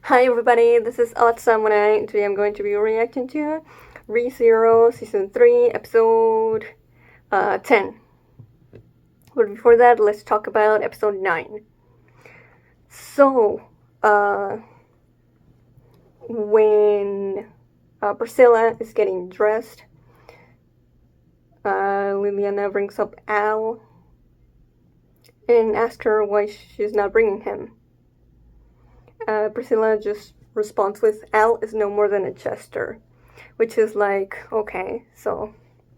Hi everybody, this is Odd Samurai. Today I'm going to be reacting to ReZero Season 3, Episode 10. But before that, let's talk about Episode 9. So, when Priscilla is getting dressed, Liliana brings up Al and asks her why she's not bringing him. Priscilla just responds with, Al is no more than a jester. Which is like, okay, so,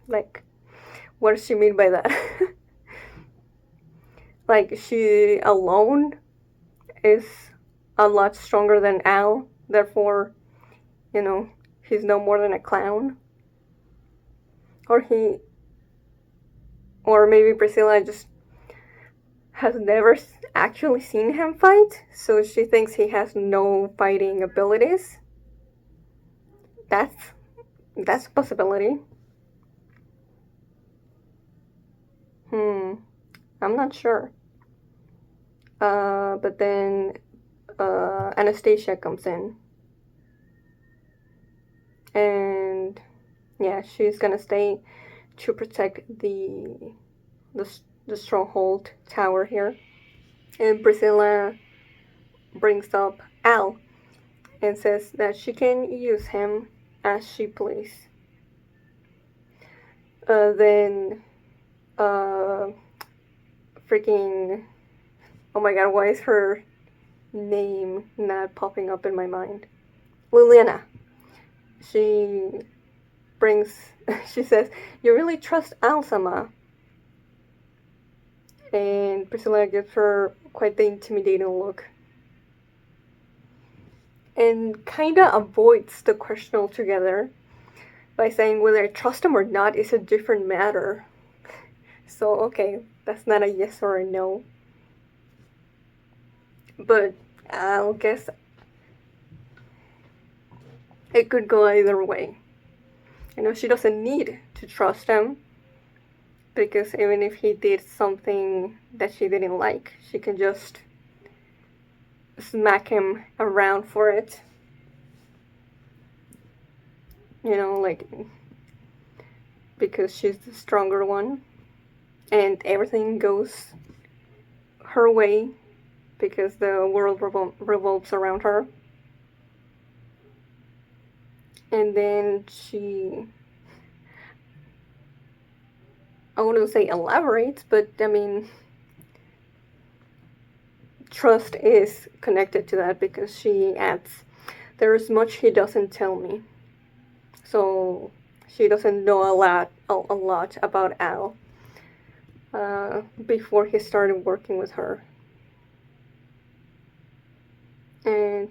like, what does she mean by that? Like, she alone is a lot stronger than Al, therefore, he's no more than a clown. Or maybe Priscilla just has never actually seen him fight, so she thinks he has no fighting abilities. That's a possibility. I'm not sure. But then Anastasia comes in. And yeah, she's gonna stay to protect the stronghold tower here. And Priscilla brings up Al and says that she can use him as she please. Then freaking, oh my god, why is her name not popping up in my mind? Liliana. She she says, you really trust Al-sama? And Priscilla gives her quite the intimidating look. And kinda avoids the question altogether by saying whether I trust him or not is a different matter. So, okay, that's not a yes or a no. But I'll guess it could go either way. She doesn't need to trust him, because even if he did something that she didn't like, she can just smack him around for it. Like, because she's the stronger one, and everything goes her way because the world revolves around her. And then I wouldn't say elaborates, but I mean, trust is connected to that, because she adds, there is much he doesn't tell me. So she doesn't know a lot about Al before he started working with her. And,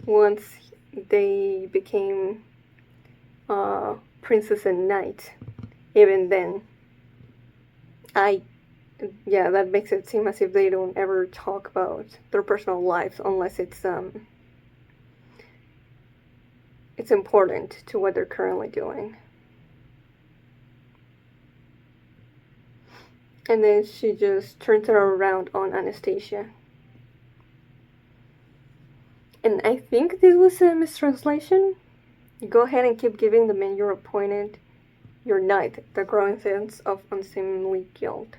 once they became princess and knight, even then, that makes it seem as if they don't ever talk about their personal lives unless it's important to what they're currently doing. And then she just turns it around on Anastasia. And I think this was a mistranslation. Go ahead and keep giving the men you're appointed your knight the growing sense of unseemly guilt.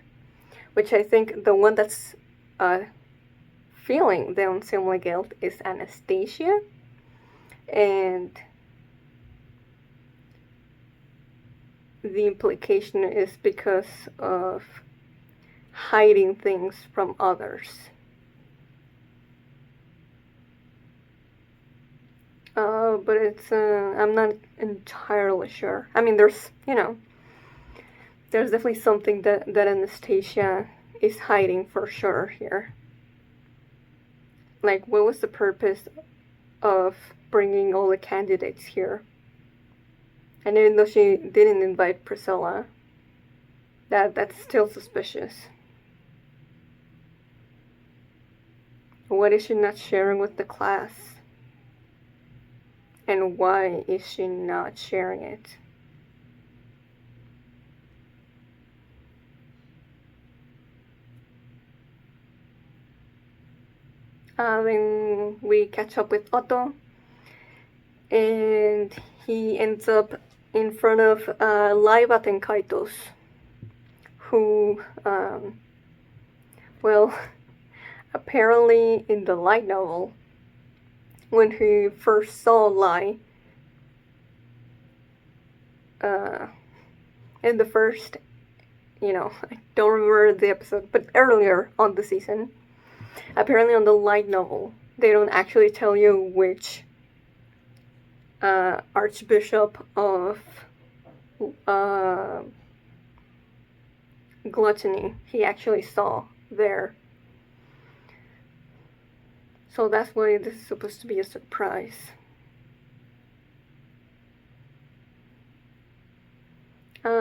Which I think the one that's feeling the unseemly guilt is Anastasia. And the implication is because of hiding things from others. But it's, I'm not entirely sure. I mean, there's definitely something that Anastasia is hiding for sure here. Like, what was the purpose of bringing all the candidates here? And even though she didn't invite Priscilla, that's still suspicious. What is she not sharing with the class? And why is she not sharing it? Then we catch up with Otto, and he ends up in front of Laibat and Kaitos, who, well, apparently in the light novel, when he first saw Lai, in the first, I don't remember the episode, but earlier on the season, apparently on the light novel, they don't actually tell you which Archbishop of Gluttony he actually saw there. So that's why this is supposed to be a surprise.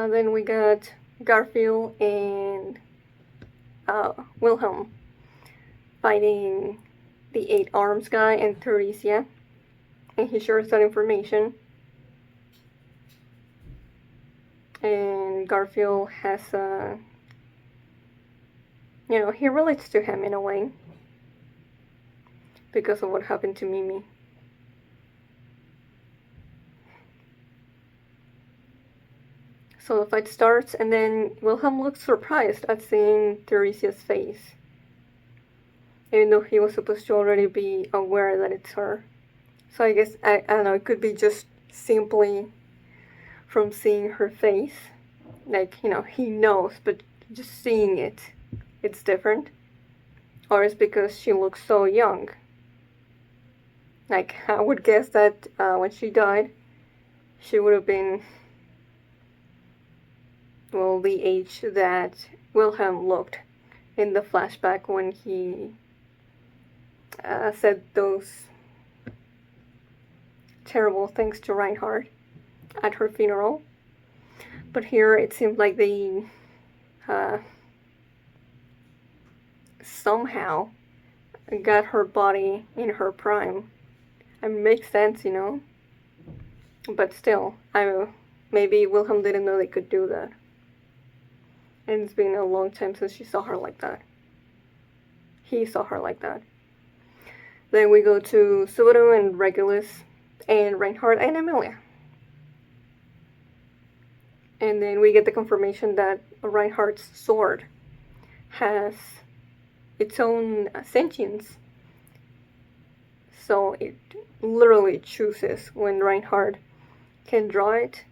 Then we got Garfield and Wilhelm fighting the 8 Arms guy and Theresia, and he shares that information. And Garfield has he relates to him in a way because of what happened to Mimi. So the fight starts, and then Wilhelm looks surprised at seeing Theresia's face, even though he was supposed to already be aware that it's her. So I guess, I don't know, it could be just simply from seeing her face. Like, he knows, but just seeing it, it's different. Or it's because she looks so young. Like, I would guess that when she died, she would have been, well, the age that Wilhelm looked in the flashback when he said those terrible things to Reinhard at her funeral. But here it seemed like they somehow got her body in her prime. It makes sense, but still, maybe Wilhelm didn't know they could do that. And it's been a long time since she saw her like that. He saw her like that. Then we go to Subaru and Regulus and Reinhard and Emilia. And then we get the confirmation that Reinhard's sword has its own sentience. So it literally chooses when Reinhard can draw it,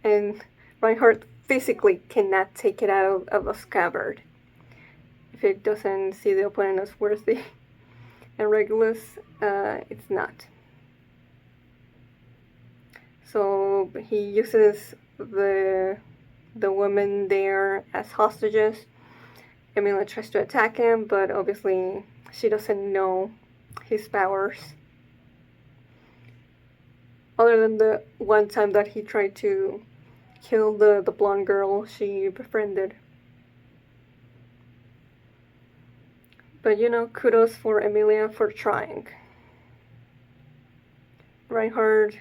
and Reinhard physically cannot take it out of a scabbard if it doesn't see the opponent as worthy. And Regulus, it's not. So he uses the women there as hostages. Emilia tries to attack him, but obviously she doesn't know his powers. Other than the one time that he tried to kill the blonde girl she befriended. But kudos for Emilia for trying. Reinhard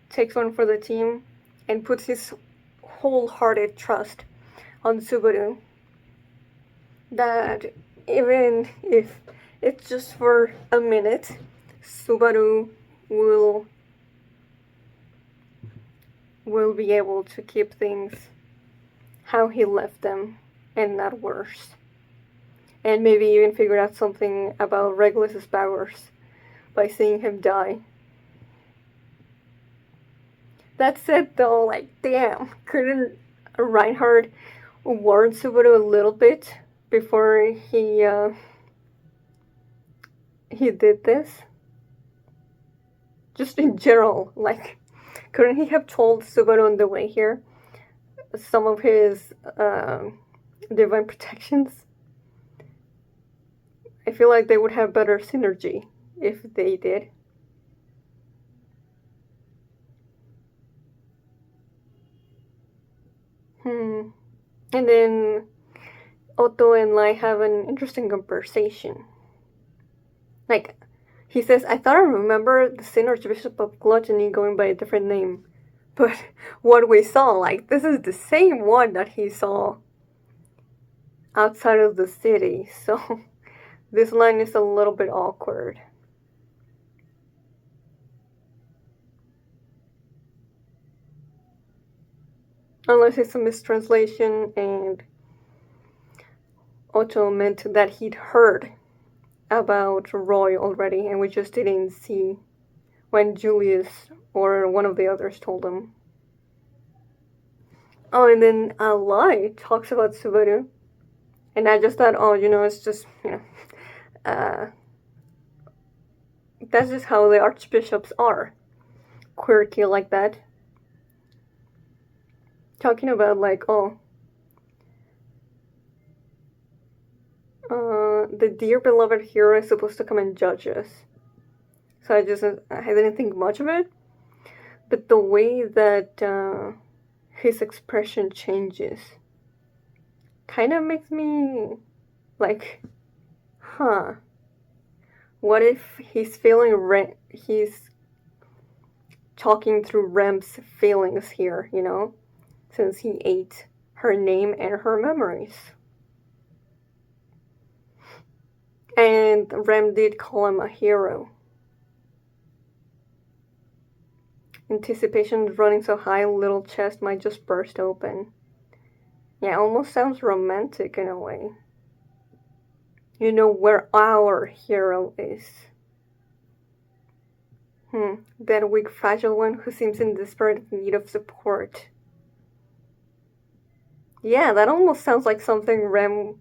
takes one for the team and puts his wholehearted trust on Subaru. That even if it's just for a minute, Subaru will be able to keep things how he left them and not worse. And maybe even figure out something about Regulus's powers by seeing him die. That said, though, like, damn, couldn't Reinhard warn Subaru a little bit before he did this? Just in general, like, couldn't he have told Subaru on the way here some of his divine protections? I feel like they would have better synergy if they did. And then Otto and Lai have an interesting conversation. Like, he says, I thought I remember the Sin Archbishop of Gluttony going by a different name. But what we saw, like, this is the same one that he saw outside of the city. So This line is a little bit awkward. Unless it's a mistranslation and Otto meant that he'd heard about Roy already and we just didn't see when Julius or one of the others told him. Oh, and then Lai talks about Subaru, and I just thought, oh, it's just, that's just how the archbishops are. Quirky like that. Talking about, like, the dear beloved hero is supposed to come and judge us. So I didn't think much of it. But the way that his expression changes kind of makes me like, what if he's he's talking through Rem's feelings here, since he ate her name and her memories. And Rem did call him a hero. Anticipation is running so high, little chest might just burst open. Yeah, it almost sounds romantic in a way. Where our hero is. That weak, fragile one who seems in desperate need of support. Yeah, that almost sounds like something Rem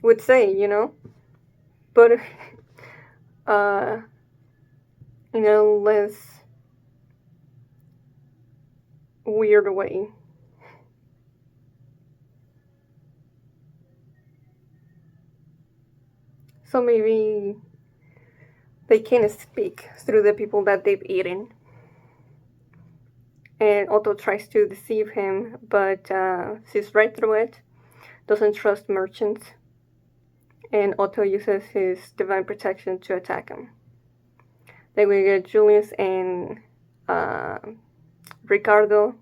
would say, But, less weird way. So maybe they can't speak through the people that they've eaten. And Otto tries to deceive him, but sees right through it, doesn't trust merchants, and Otto uses his divine protection to attack him. Then we get Julius and Ricardo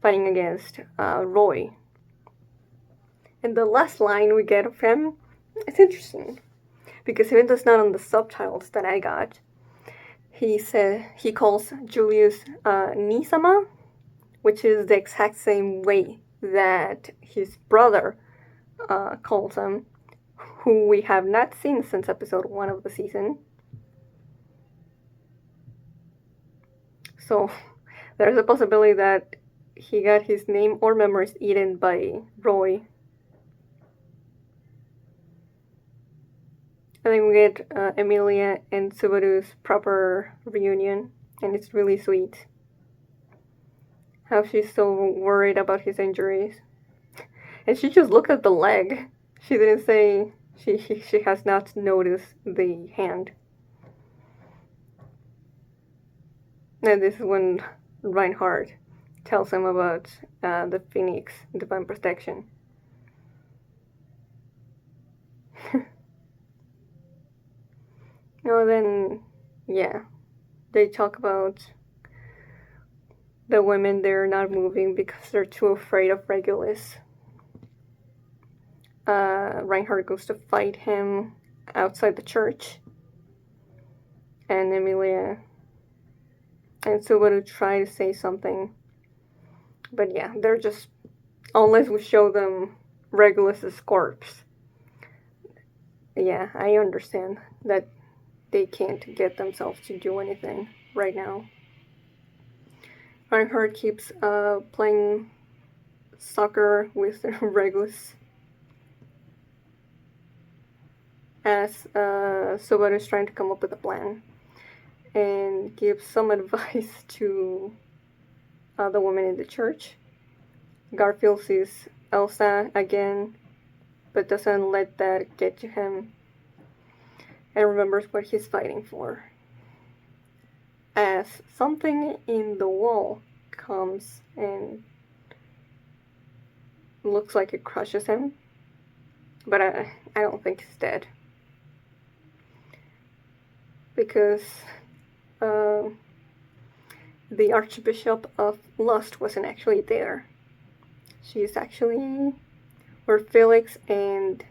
fighting against Roy. And the last line we get of him, it's interesting, because even though it's not on the subtitles that I got, he calls Julius Nisama, which is the exact same way that his brother calls him, who we have not seen since episode 1 of the season. So there's a possibility that he got his name or memories eaten by Roy. And then we get Emilia and Subaru's proper reunion, and it's really sweet. How she's so worried about his injuries. And she just looked at the leg. She didn't say she has not noticed the hand. And this is when Reinhard tells him about the Phoenix divine protection. Then, yeah, they talk about the women, they're not moving because they're too afraid of Regulus. Reinhard goes to fight him outside the church, and Emilia and Subaru try to say something, but yeah, they're just, unless we show them Regulus's corpse. Yeah, I understand that they can't get themselves to do anything right now. Reinhard keeps playing soccer with Regulus as Subaru is trying to come up with a plan and gives some advice to the woman in the church. Garfield sees Elsa again, but doesn't let that get to him, and remembers what he's fighting for. As something in the wall comes and looks like it crushes him, but I don't think he's dead. Because the Archbishop of Lust wasn't actually there. She's actually where Felix and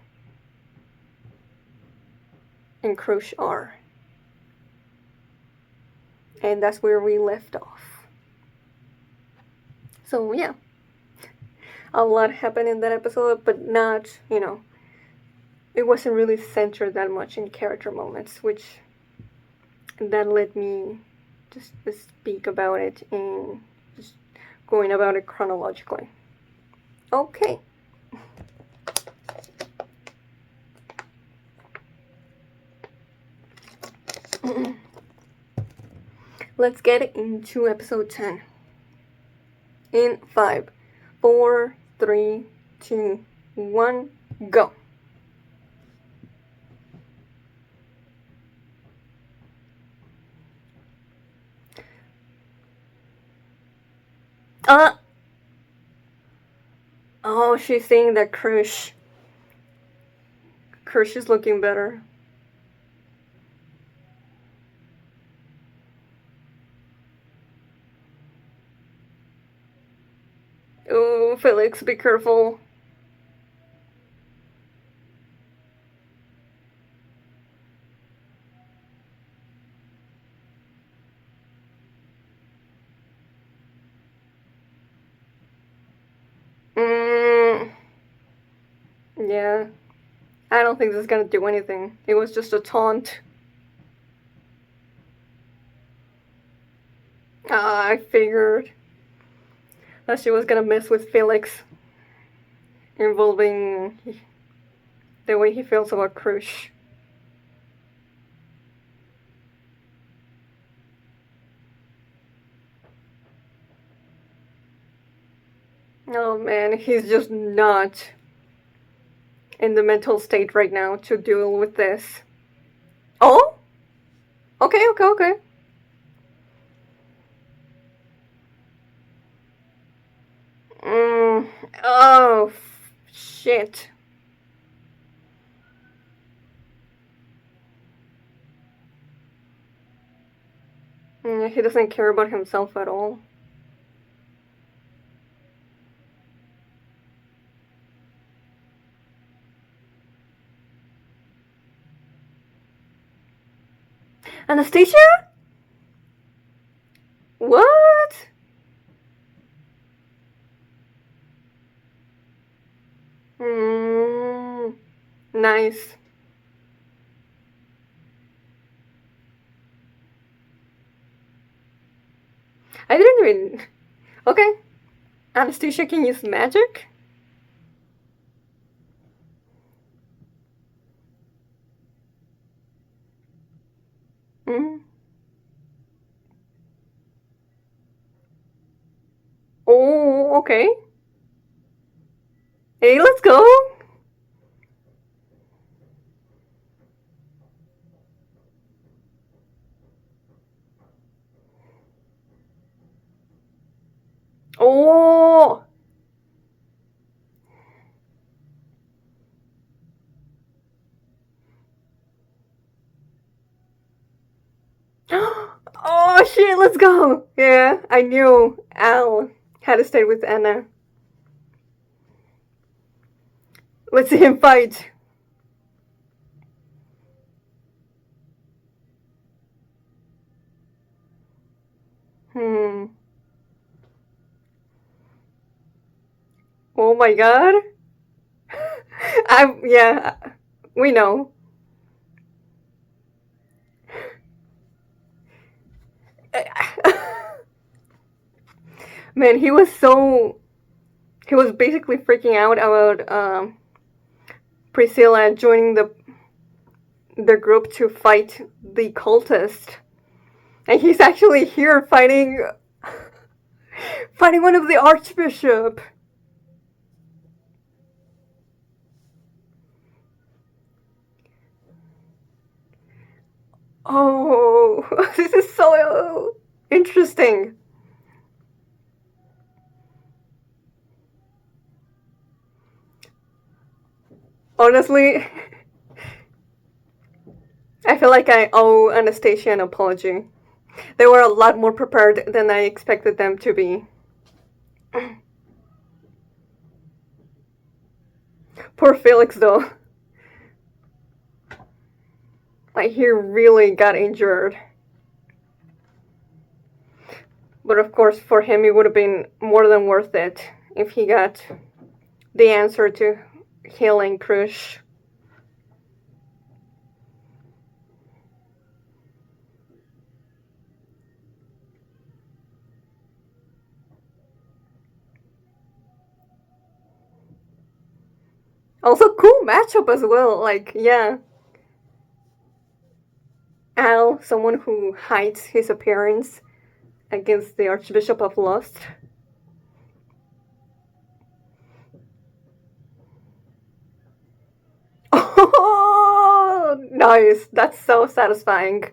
and Crush are. And that's where we left off. So yeah, a lot happened in that episode, but not, it wasn't really centered that much in character moments, which that let me just speak about it and just going about it chronologically. Okay. Let's get into episode 10. In 5, 4, 3, 2, 1, go. Oh, she's saying that Crush is looking better. Oh, Felix, be careful. Yeah. I don't think this is gonna do anything. It was just a taunt. I figured that she was gonna mess with Felix, involving the way he feels about Crush. Oh man, he's just not in the mental state right now to deal with this. Oh? Okay. Oh, shit. He doesn't care about himself at all. Anastasia? What? Nice. I didn't even... Okay. Anastasia can use magic? Oh, okay. Hey, let's go. Oh. Oh shit, let's go. Yeah, I knew Al had to stay with Anna. Let's see him fight. Oh my god. Yeah, we know. Man, he was basically freaking out about Priscilla joining the group to fight the cultist. And he's actually here fighting one of the archbishop. Oh, this is so interesting. Honestly, I feel like I owe Anastasia an apology. They were a lot more prepared than I expected them to be. Poor Felix, though. Like, he really got injured. But of course, for him, it would have been more than worth it if he got the answer to healing Krush. Also, cool matchup as well. Like, yeah. Al, someone who hides his appearance, against the Archbishop of Lost. Oh, nice. That's so satisfying.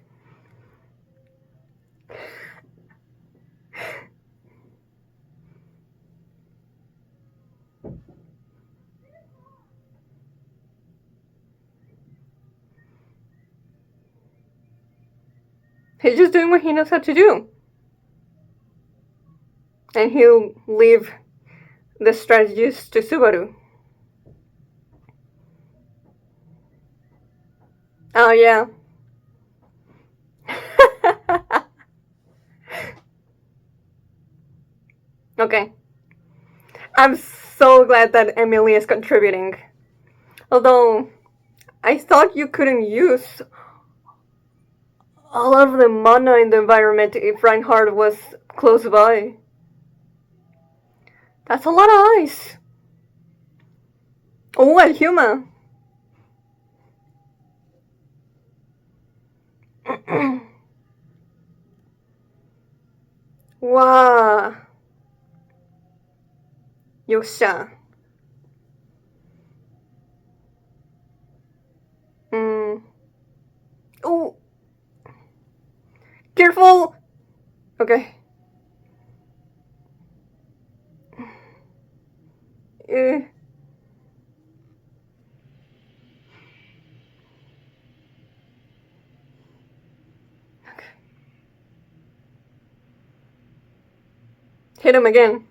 He's just doing what he knows how to do. And he'll leave the strategies to Subaru. Oh, yeah. Okay. I'm so glad that Emilia is contributing. Although, I thought you couldn't use all of the mana in the environment if Reinhard was close by. That's a lot of ice. Oh, El Huma. Wow. Yosha. Oh. Careful. Okay. Okay. Hit him again.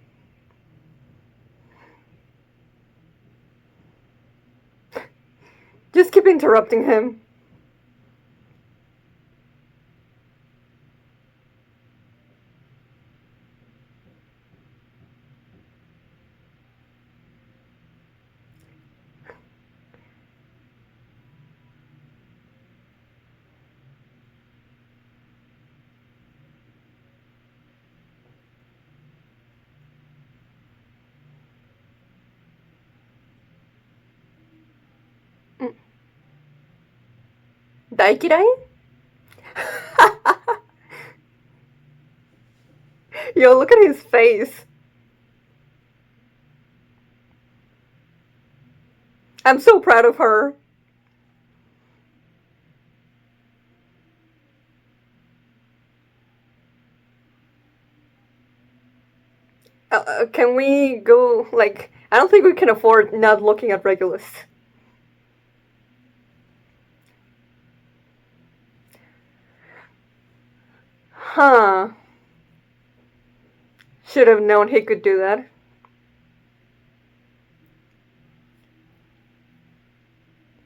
Just keep interrupting him. Daikirai? Yo, look at his face. I'm so proud of her. Can we go, like, I don't think we can afford not looking at Regulus. Huh. Should have known he could do that.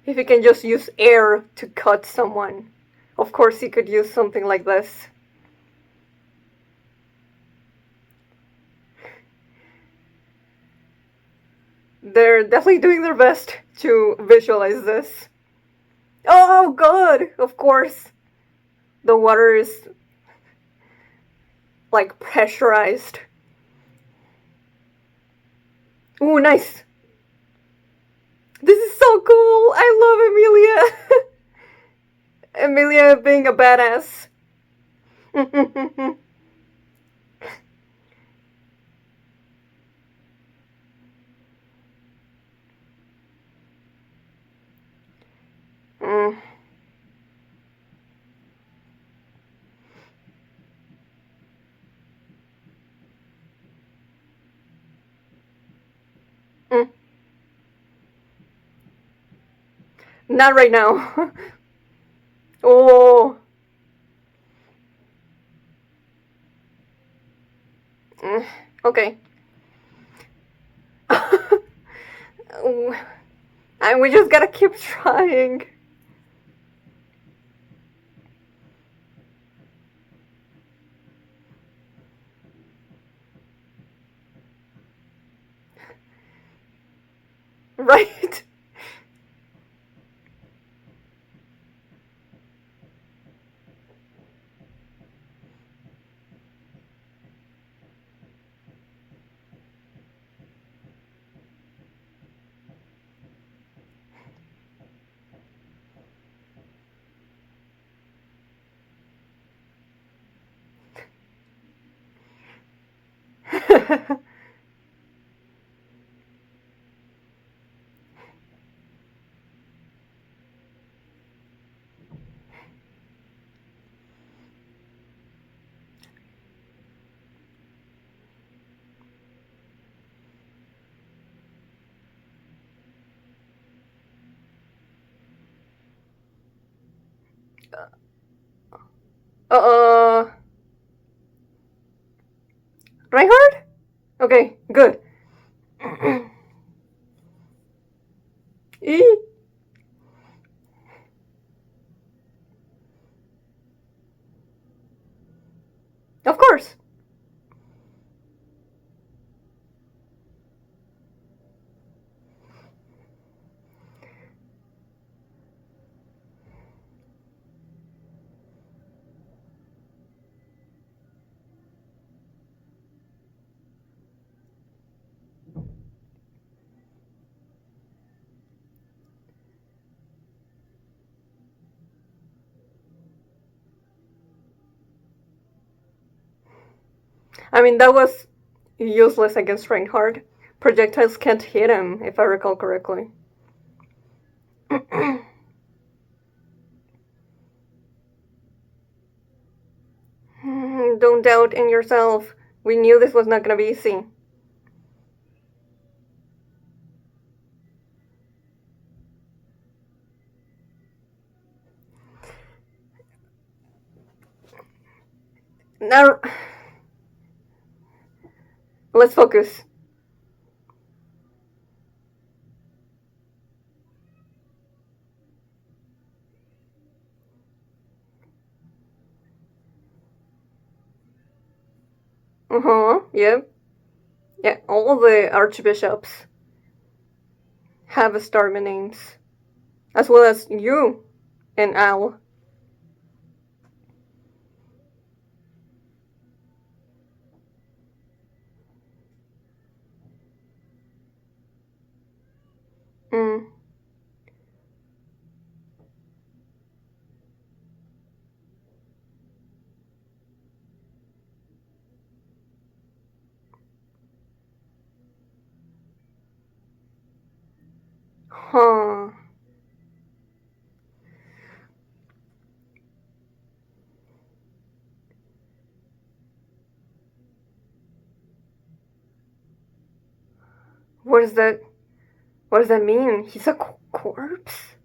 If he can just use air to cut someone, of course he could use something like this. They're definitely doing their best to visualize this. Oh, God! Of course. The water is, like, pressurized. Ooh, nice. This is so cool. I love Emilia. Emilia being a badass. mm. Mm. Not right now. Oh. Okay. And we just gotta keep trying. Right? uh, Reinhard? Okay, good. E? Of course. I mean, that was useless against Reinhard. Projectiles can't hit him, if I recall correctly. Don't doubt in yourself. We knew this was not gonna be easy. Now, let's focus. Yep. Yeah, all the archbishops have starman names. As well as you and Al. Mm. Huh. What is that? What does that mean? He's a corpse?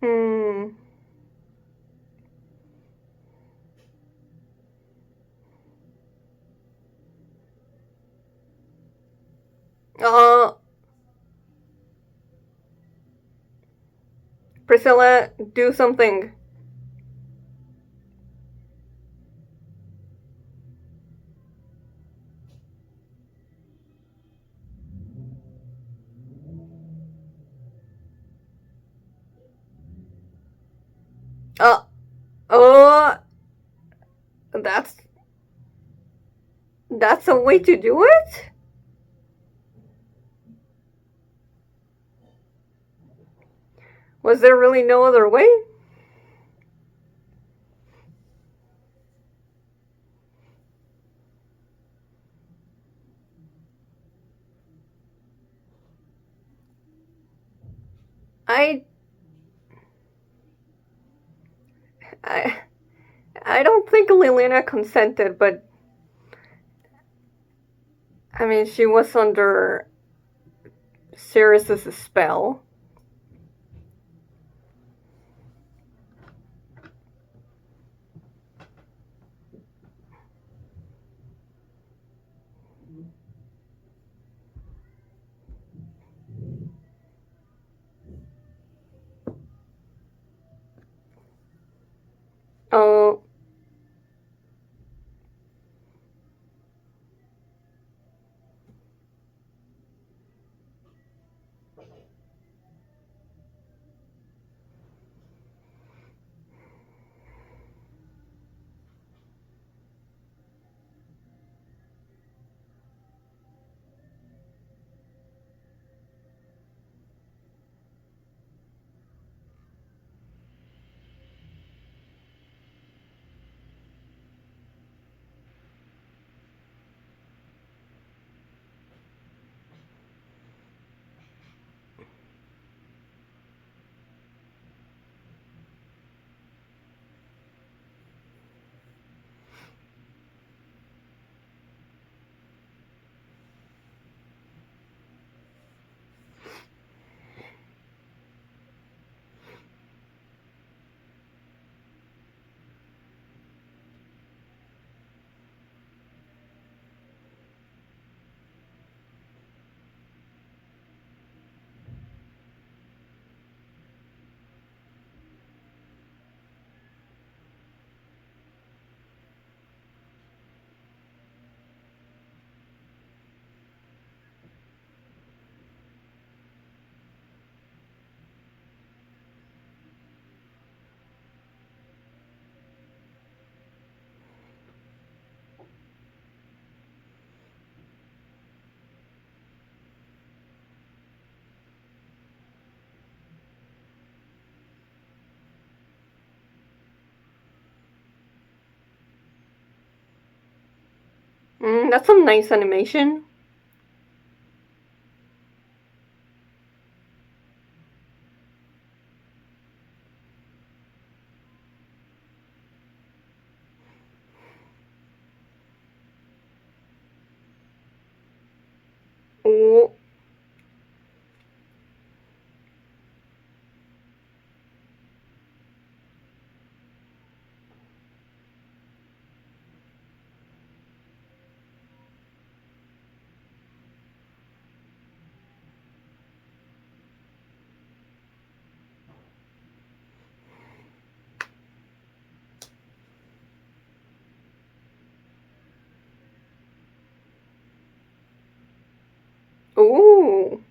Hmm. Uh, Priscilla, do something. Uh, oh, that's a way to do it? Was there really no other way? I I I don't think Liliana consented, but I mean, she was under Sirius's spell. Oh. That's some nice animation. Oh. Ooh.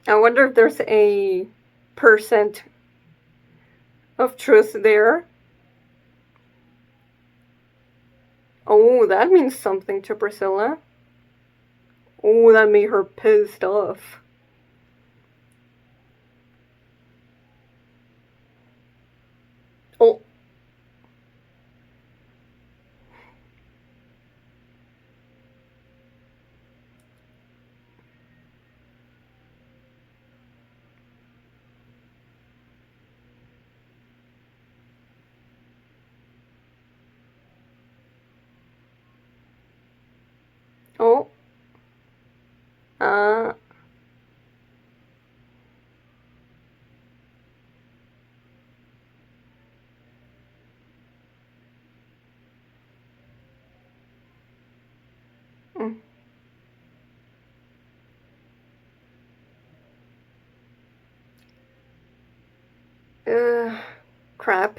I wonder if there's a percent of truth there. Oh, that means something to Priscilla. Oh, that made her pissed off. Oh. Oh. Uh. Mm. Crap.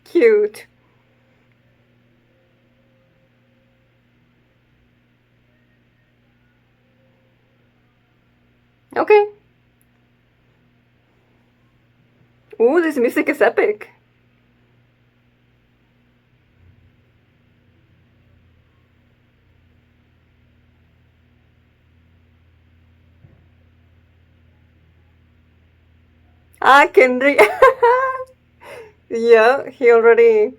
Cute. Okay. Ooh, this music is epic. Ah, Kendrick. Yeah, he already.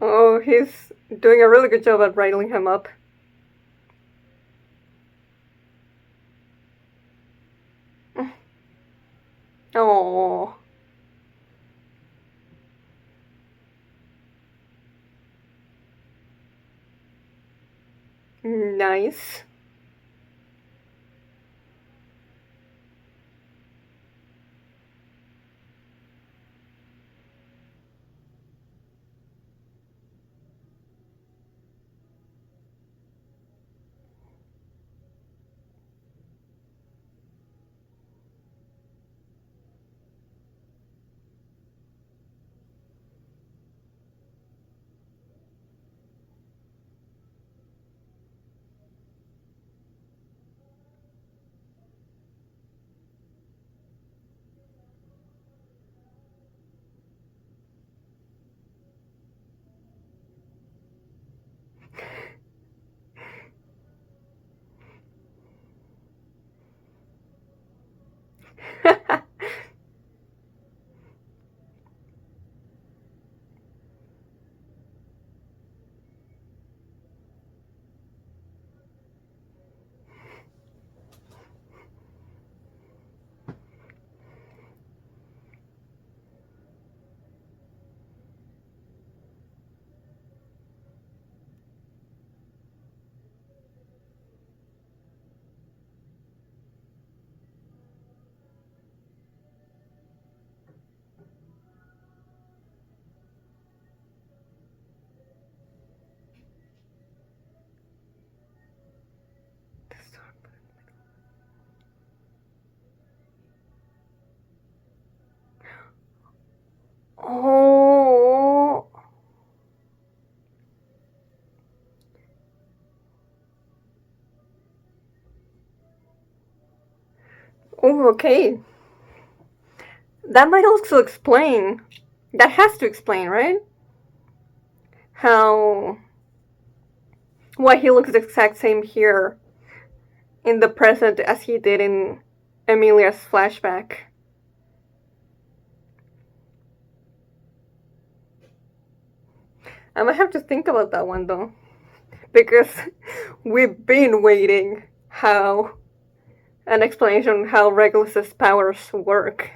Oh, he's doing a really good job at riling him up. Oh, nice. Oh. Oh, okay. That might also explain. That has to explain, right? How. Why he looks the exact same here in the present as he did in Emilia's flashback. I might have to think about that one though. Because we've been waiting how an explanation on how Regulus's powers work.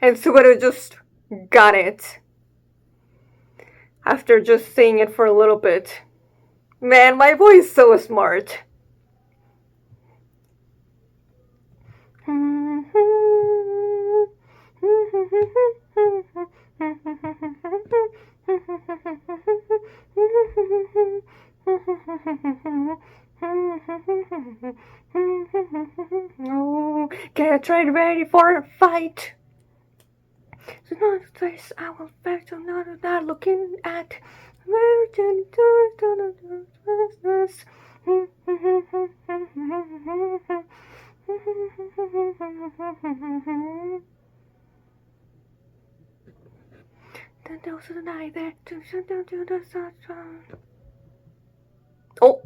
And Subaru just got it after just seeing it for a little bit. Man, my boy is so smart. Oh, get ready for a fight. So not place I will back to not looking at Virgin business. Then there was the night there to shut down to the sunshine. Oh.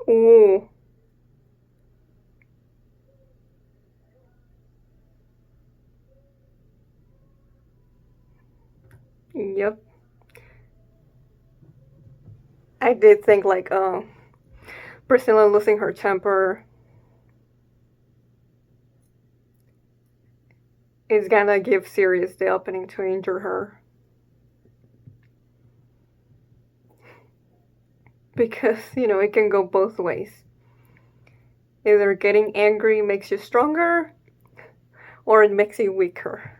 Ooh. Yep. I did think like Priscilla losing her temper is gonna give Sirius the opening to injure her. Because, it can go both ways. Either getting angry makes you stronger, or it makes you weaker.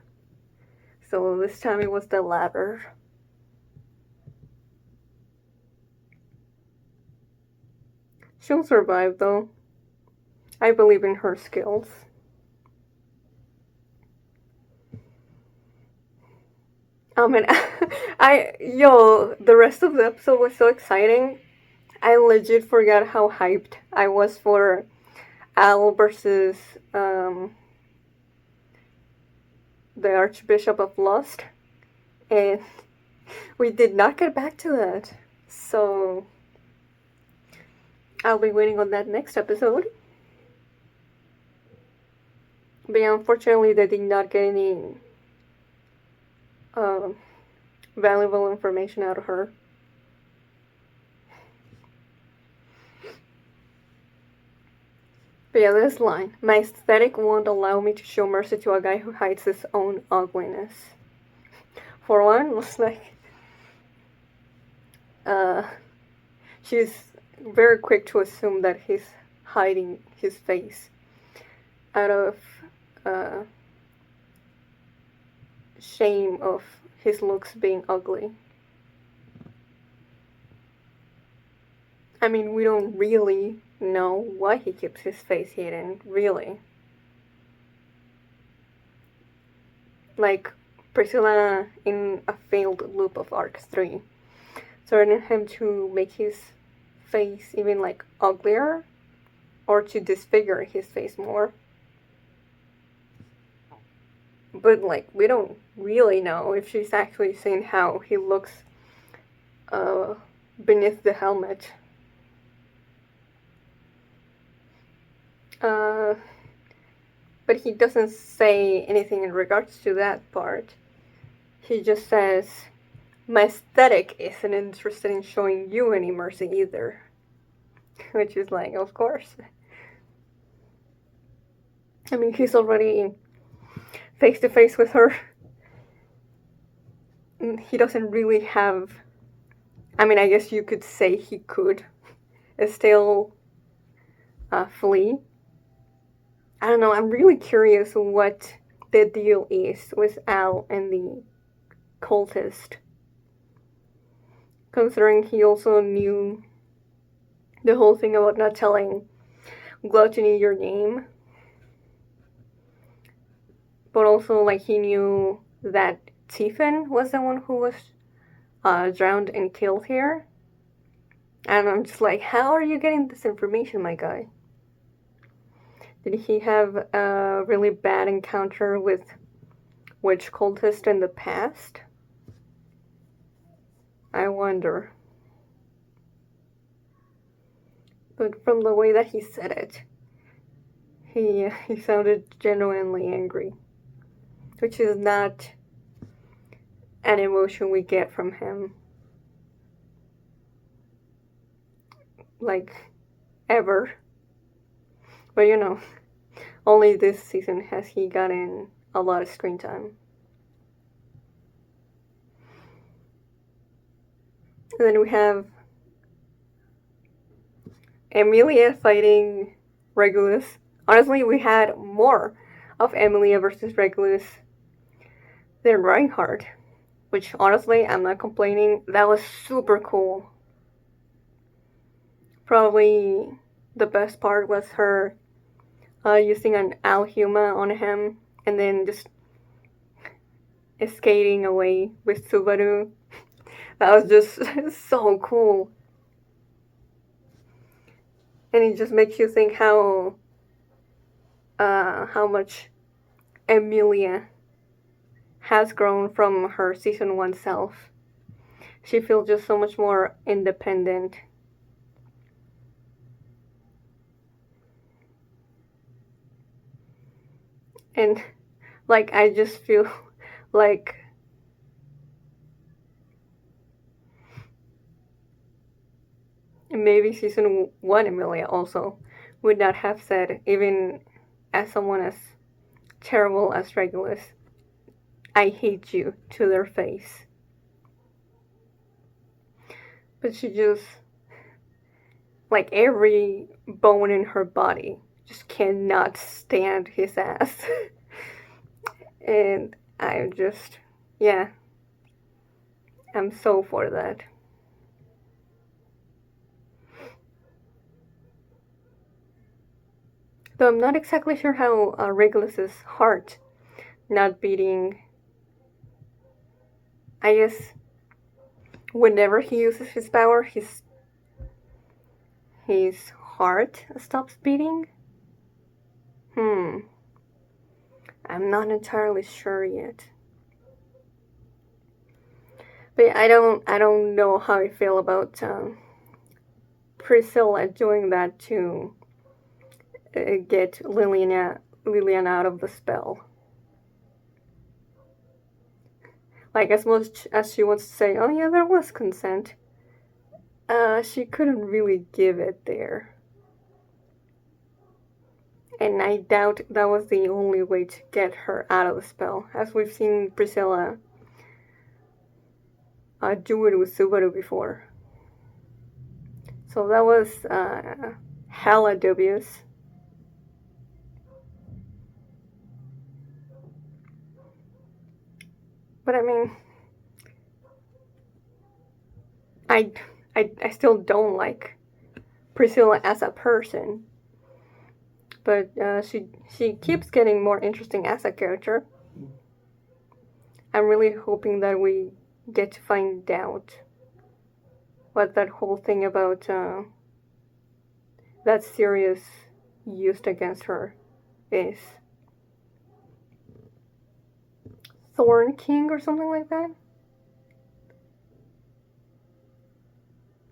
So this time it was the latter. She'll survive though. I believe in her skills. I mean, the rest of the episode was so exciting. I legit forgot how hyped I was for Al versus um, the Archbishop of Lost, and we did not get back to that. So I'll be waiting on that next episode. But yeah, unfortunately, they did not get any um, valuable information out of her. But yeah, this line. My aesthetic won't allow me to show mercy to a guy who hides his own ugliness. For one, was like, uh, she's very quick to assume that he's hiding his face out of uh, shame of his looks being ugly. I mean, we don't really know why he keeps his face hidden, really. Like, Priscilla in a failed loop of Arc 3 threatened him to make his face even, like, uglier, or to disfigure his face more. But, like, we don't really know if she's actually seen how he looks beneath the helmet. But he doesn't say anything in regards to that part. He just says, my aesthetic isn't interested in showing you any mercy either. Which is like, of course. I mean, he's already face to face with her. He doesn't really have... I mean, I guess you could say he could still flee. I don't know, I'm really curious what the deal is with Al and the cultist. Considering he also knew the whole thing about not telling Gluttony your name. But also, like, he knew that Tiffin was the one who was drowned and killed here. And I'm just like, how are you getting this information, my guy? Did he have a really bad encounter with witch cultist in the past? I wonder. But from the way that he said it, he sounded genuinely angry. Which is not an emotion we get from him. Like, ever. But you know, only this season has he gotten a lot of screen time. And then we have Emilia fighting Regulus. Honestly, we had more of Emilia versus Regulus than Reinhard. Which, honestly, I'm not complaining. That was super cool. Probably the best part was her using an Alhuma on him and then just skating away with Subaru. That was just so cool. And it just makes you think how much Emilia has grown from her season 1 self. She feels just so much more independent. And, like, I just feel like maybe season 1 Emilia also would not have said, even as someone as terrible as Regulus, I hate you, to their face. But she just, like, every bone in her body just cannot stand his ass. And I'm just, yeah, I'm so for that. Though I'm not exactly sure how Regulus's heart not beating I guess whenever he uses his power, his heart stops beating. I'm not entirely sure yet. But I don't know how I feel about Priscilla doing that to get Lillian out of the spell. Like, as much as she wants to say, oh yeah, there was consent, she couldn't really give it there. And I doubt that was the only way to get her out of the spell, as we've seen Priscilla do it with Subaru before. So that was hella dubious. But I mean, I still don't like Priscilla as a person. But she keeps getting more interesting as a character. I'm really hoping that we get to find out what that whole thing about that Sirius used against her is. Thorn King or something like that?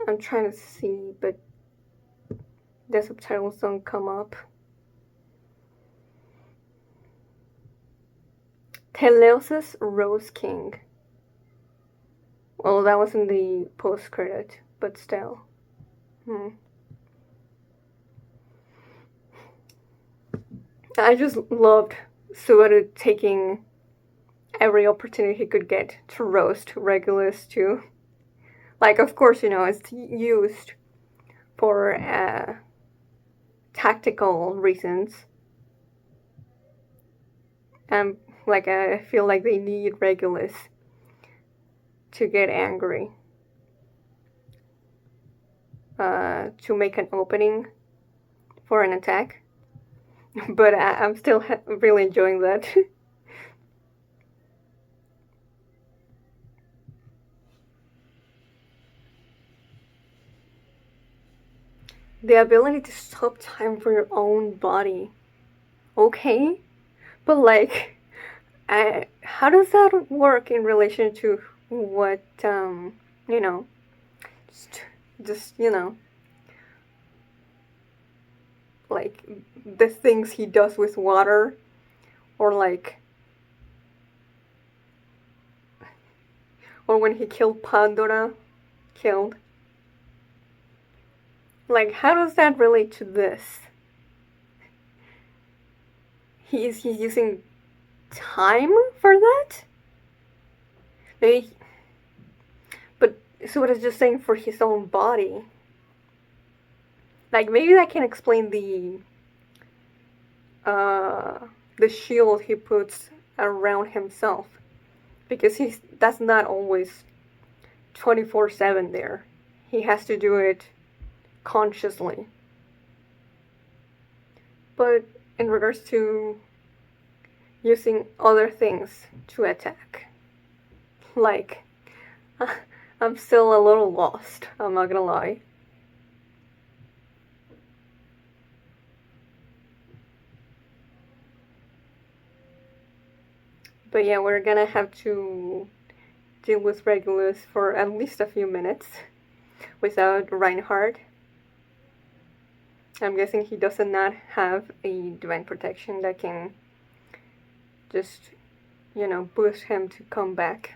I'm trying to see, but the subtitles don't come up. Teleus' Rose King. Well, that was in the post-credit, but still. I just loved Subaru taking every opportunity he could get to roast Regulus too. Like, of course, it's used for tactical reasons. And like, I feel like they need Regulus to get angry, to make an opening for an attack. But I'm still really enjoying that. The ability to stop time for your own body. Okay, but like, how does that work in relation to what, just like the things he does with water, or like, or when he killed Pandora, like, how does that relate to this? He's using time for that? Maybe, but Subaru is just saying for his own body. Like, maybe that can explain the shield he puts around himself, because that's not always 24/7 there. He has to do it consciously. But in regards to using other things to attack, like, I'm still a little lost, I'm not gonna lie. But yeah, we're gonna have to deal with Regulus for at least a few minutes without Reinhard. I'm guessing he does not have a divine protection that can just, boost him to come back.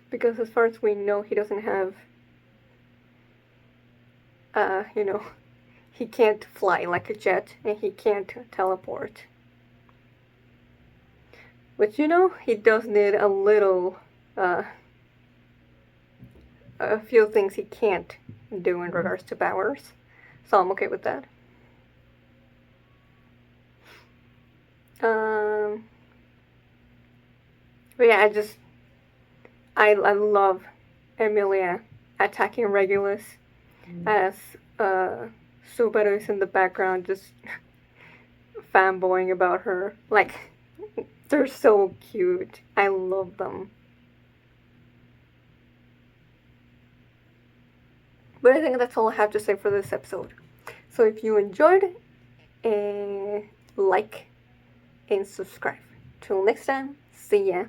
Because as far as we know, he doesn't have, he can't fly like a jet, and he can't teleport. But he does need a little, a few things he can't do in regards to powers. So I'm okay with that. But yeah, I love Emilia attacking Regulus as Subaru is in the background just fanboying about her. Like, they're so cute. I love them. But I think that's all I have to say for this episode. So if you enjoyed, like and subscribe. Till next time, see ya.